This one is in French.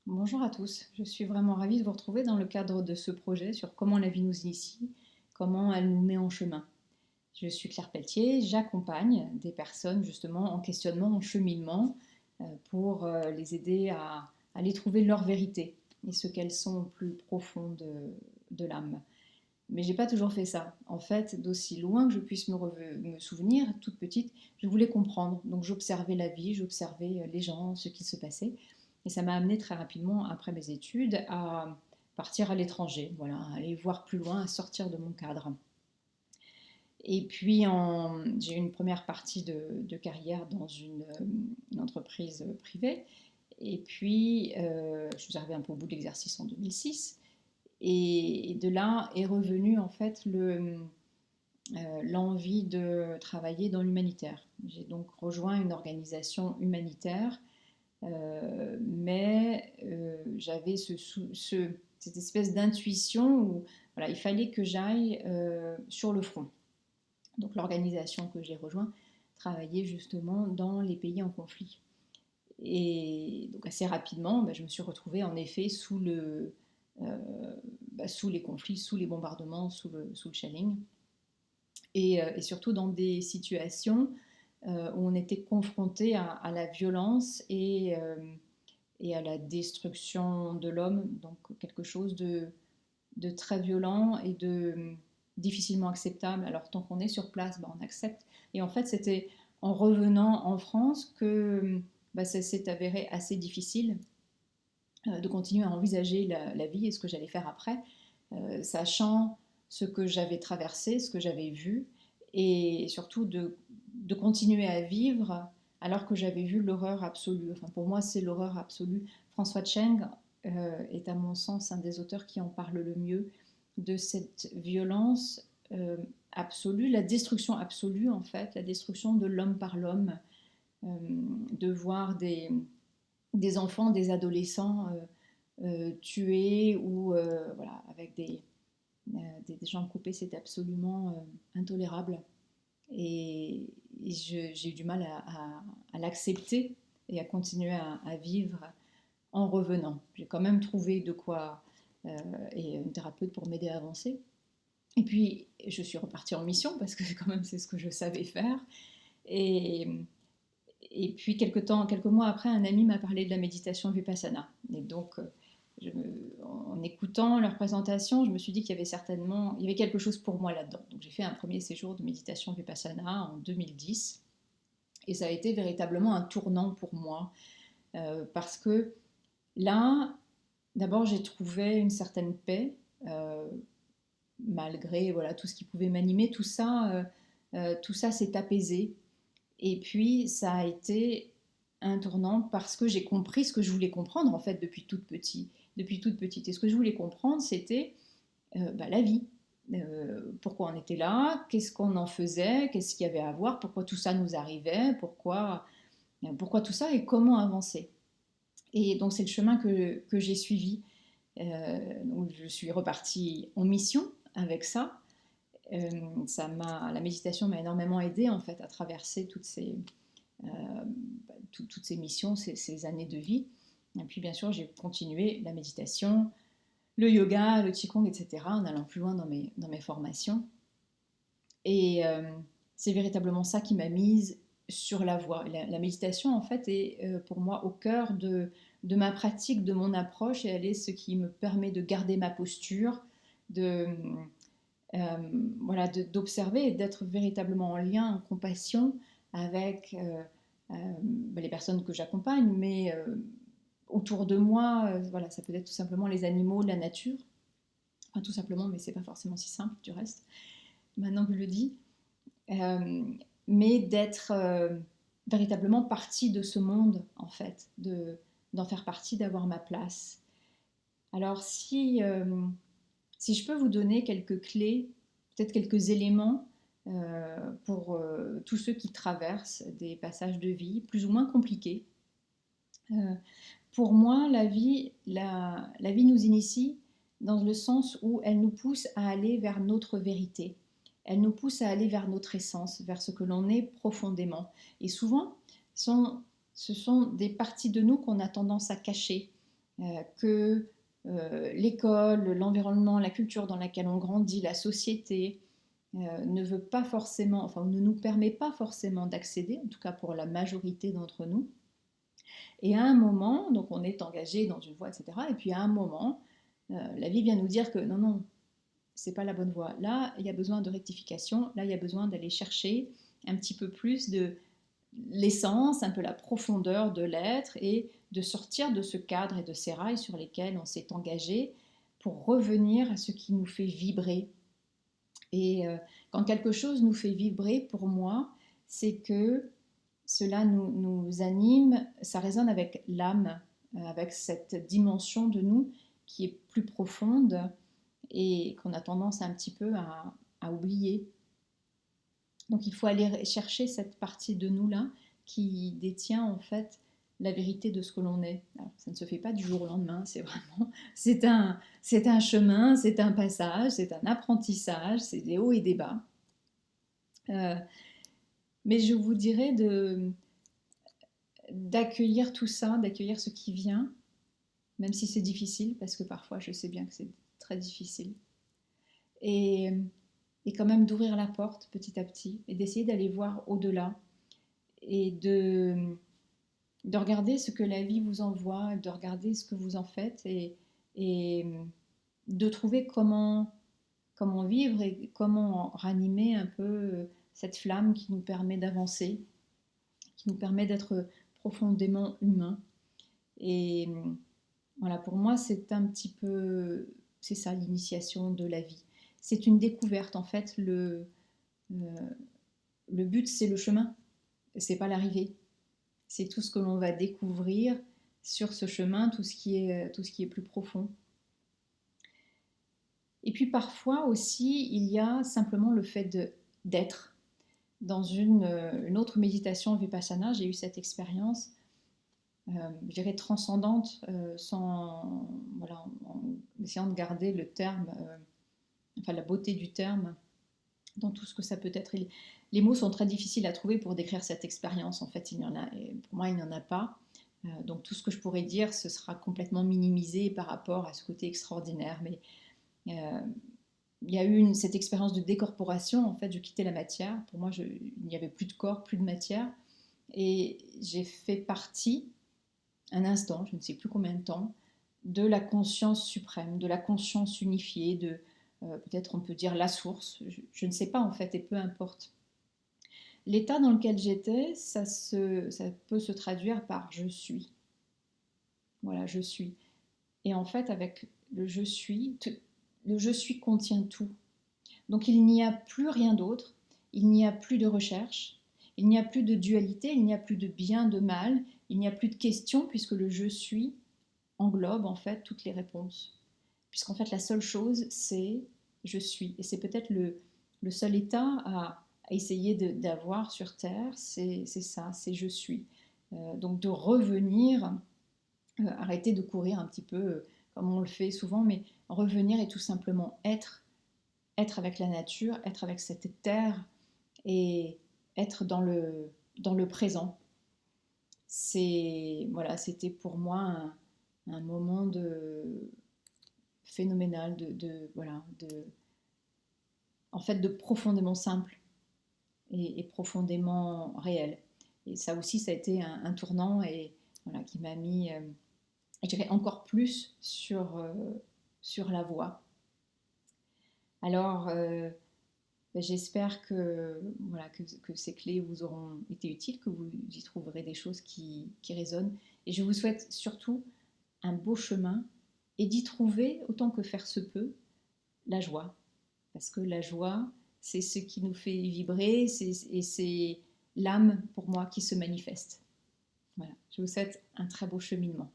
Bonjour à tous, je suis vraiment ravie de vous retrouver dans le cadre de ce projet sur comment la vie nous initie, comment elle nous met en chemin. Je suis Claire Pelletier, j'accompagne des personnes justement en questionnement, en cheminement, pour les aider à aller trouver leur vérité et ce qu'elles sont au plus profond de l'âme. Mais j'ai pas toujours fait ça. En fait, d'aussi loin que je puisse me souvenir, toute petite, je voulais comprendre. Donc j'observais la vie, j'observais les gens, ce qui se passait. Et ça m'a amené très rapidement, après mes études, à partir à l'étranger, voilà, à aller voir plus loin, à sortir de mon cadre. Et puis j'ai eu une première partie de carrière dans une entreprise privée. Et puis je suis arrivée un peu au bout de l'exercice en 2006. Et de là est revenu en fait l'envie de travailler dans l'humanitaire. J'ai donc rejoint une organisation humanitaire, mais j'avais cette espèce d'intuition où voilà, il fallait que j'aille sur le front. Donc l'organisation que j'ai rejointe travaillait justement dans les pays en conflit. Et donc assez rapidement, je me suis retrouvée en effet euh, sous les conflits, sous les bombardements, sous le shelling, et surtout dans des situations où on était confronté à la violence et à la destruction de l'homme, donc quelque chose de très violent et de difficilement acceptable. Alors tant qu'on est sur place, on accepte. Et en fait, c'était en revenant en France que ça s'est avéré assez difficile de continuer à envisager la vie et ce que j'allais faire après, sachant ce que j'avais traversé, ce que j'avais vu, et surtout de continuer à vivre alors que j'avais vu l'horreur absolue. Enfin, pour moi, c'est l'horreur absolue. François Cheng est à mon sens un des auteurs qui en parle le mieux de cette violence absolue, la destruction absolue en fait, la destruction de l'homme par l'homme, euh, de voir des enfants, des adolescents tués ou voilà, avec des jambes coupées, c'était absolument intolérable. Et j'ai eu du mal à l'accepter et à continuer à vivre en revenant. J'ai quand même trouvé de quoi et une thérapeute pour m'aider à avancer. Et puis, je suis repartie en mission parce que quand même c'est ce que je savais faire. Et, et puis, quelques mois après, un ami m'a parlé de la méditation Vipassana. Et donc, en écoutant leur présentation, je me suis dit il y avait quelque chose pour moi là-dedans. Donc, j'ai fait un premier séjour de méditation Vipassana en 2010. Et ça a été véritablement un tournant pour moi. Parce que là, d'abord, j'ai trouvé une certaine paix, euh, malgré voilà, tout ce qui pouvait m'animer. Tout ça s'est apaisé. Et puis, ça a été un tournant parce que j'ai compris ce que je voulais comprendre, en fait, depuis toute petite. Et ce que je voulais comprendre, c'était la vie. Pourquoi on était là, qu'est-ce qu'on en faisait, qu'est-ce qu'il y avait à voir, pourquoi tout ça nous arrivait, pourquoi tout ça et comment avancer. Et donc, c'est le chemin que j'ai suivi. Donc, je suis repartie en mission avec ça. La méditation m'a énormément aidée en fait à traverser euh, toutes ces missions, ces années de vie. Et puis bien sûr, j'ai continué la méditation, le yoga, le qigong, etc., en allant plus loin dans mes formations. Et c'est véritablement ça qui m'a mise sur la voie. La méditation, en fait, est pour moi au cœur de ma pratique, de mon approche, et elle est ce qui me permet de garder ma posture, de, euh, voilà, d'observer et d'être véritablement en lien, en compassion avec les personnes que j'accompagne, mais autour de moi, voilà, ça peut être tout simplement les animaux, la nature, enfin tout simplement, mais c'est pas forcément si simple du reste, maintenant que je le dis, euh, mais d'être véritablement partie de ce monde, en fait, d'en faire partie, d'avoir ma place. Alors si je peux vous donner quelques clés, peut-être quelques éléments pour tous ceux qui traversent des passages de vie plus ou moins compliqués. Euh, pour moi, la vie nous initie dans le sens où elle nous pousse à aller vers notre vérité. Elle nous pousse à aller vers notre essence, vers ce que l'on est profondément. Et souvent, ce sont des parties de nous qu'on a tendance à cacher. que l'école, l'environnement, la culture dans laquelle on grandit, la société, ne veut pas forcément, enfin ne nous permet pas forcément d'accéder, en tout cas pour la majorité d'entre nous. Et à un moment, donc on est engagé dans une voie, etc. Et puis à un moment, la vie vient nous dire que non, non, c'est pas la bonne voie. Là, il y a besoin de rectification. Là, il y a besoin d'aller chercher un petit peu plus de l'essence, un peu la profondeur de l'être et de sortir de ce cadre et de ces rails sur lesquels on s'est engagé pour revenir à ce qui nous fait vibrer. Et quand quelque chose nous fait vibrer, pour moi, c'est que cela nous anime, ça résonne avec l'âme, avec cette dimension de nous qui est plus profonde et qu'on a tendance un petit peu à oublier. Donc il faut aller chercher cette partie de nous-là qui détient en fait la vérité de ce que l'on est. Alors, ça ne se fait pas du jour au lendemain, c'est vraiment, c'est un chemin, c'est un passage, c'est un apprentissage, c'est des hauts et des bas. Mais je vous dirais d'accueillir tout ça, d'accueillir ce qui vient, même si c'est difficile, parce que parfois je sais bien que c'est très difficile. Et, et quand même d'ouvrir la porte petit à petit et d'essayer d'aller voir au-delà et de regarder ce que la vie vous envoie, de regarder ce que vous en faites et de trouver comment vivre et comment ranimer un peu cette flamme qui nous permet d'avancer, qui nous permet d'être profondément humain. Et voilà, pour moi, c'est un petit peu, c'est ça l'initiation de la vie. C'est une découverte, en fait. Le but, c'est le chemin, c'est pas l'arrivée. C'est tout ce que l'on va découvrir sur ce chemin, tout ce qui est plus profond. Et puis parfois aussi, il y a simplement le fait d'être. Dans une autre méditation Vipassana, j'ai eu cette expérience, je dirais transcendante, voilà, en essayant de garder le terme, enfin la beauté du terme, dans tout ce que ça peut être. Les mots sont très difficiles à trouver pour décrire cette expérience. En fait, il y en a, pour moi, il n'y en a pas. Donc tout ce que je pourrais dire, ce sera complètement minimisé par rapport à ce côté extraordinaire. Mais il y a eu cette expérience de décorporation. En fait, je quittais la matière. Pour moi, il n'y avait plus de corps, plus de matière. Et j'ai fait partie, un instant, je ne sais plus combien de temps, de la conscience suprême, de la conscience unifiée, de peut-être on peut dire la source, je ne sais pas en fait, et peu importe. L'état dans lequel j'étais, ça peut se traduire par je suis. Voilà, je suis. Et en fait, avec le je suis contient tout. Donc il n'y a plus rien d'autre, il n'y a plus de recherche, il n'y a plus de dualité, il n'y a plus de bien, de mal, il n'y a plus de questions puisque le je suis englobe en fait toutes les réponses. Puisqu'en fait la seule chose c'est je suis. Et c'est peut-être le seul état à essayer d'avoir sur Terre, c'est ça, c'est je suis. Donc de revenir, arrêter de courir un petit peu comme on le fait souvent, mais revenir et tout simplement être avec la nature, être avec cette terre et être dans le présent. Voilà, c'était pour moi un moment phénoménal voilà, en fait, de profondément simple et profondément réel. Et ça aussi, ça a été un tournant et voilà, qui m'a mis, je dirais, encore plus sur la voie. Alors, j'espère voilà, que ces clés vous auront été utiles, que vous y trouverez des choses qui résonnent. Et je vous souhaite surtout un beau chemin et d'y trouver, autant que faire se peut, la joie. Parce que la joie, c'est ce qui nous fait vibrer et c'est l'âme, pour moi, qui se manifeste. Voilà, je vous souhaite un très beau cheminement.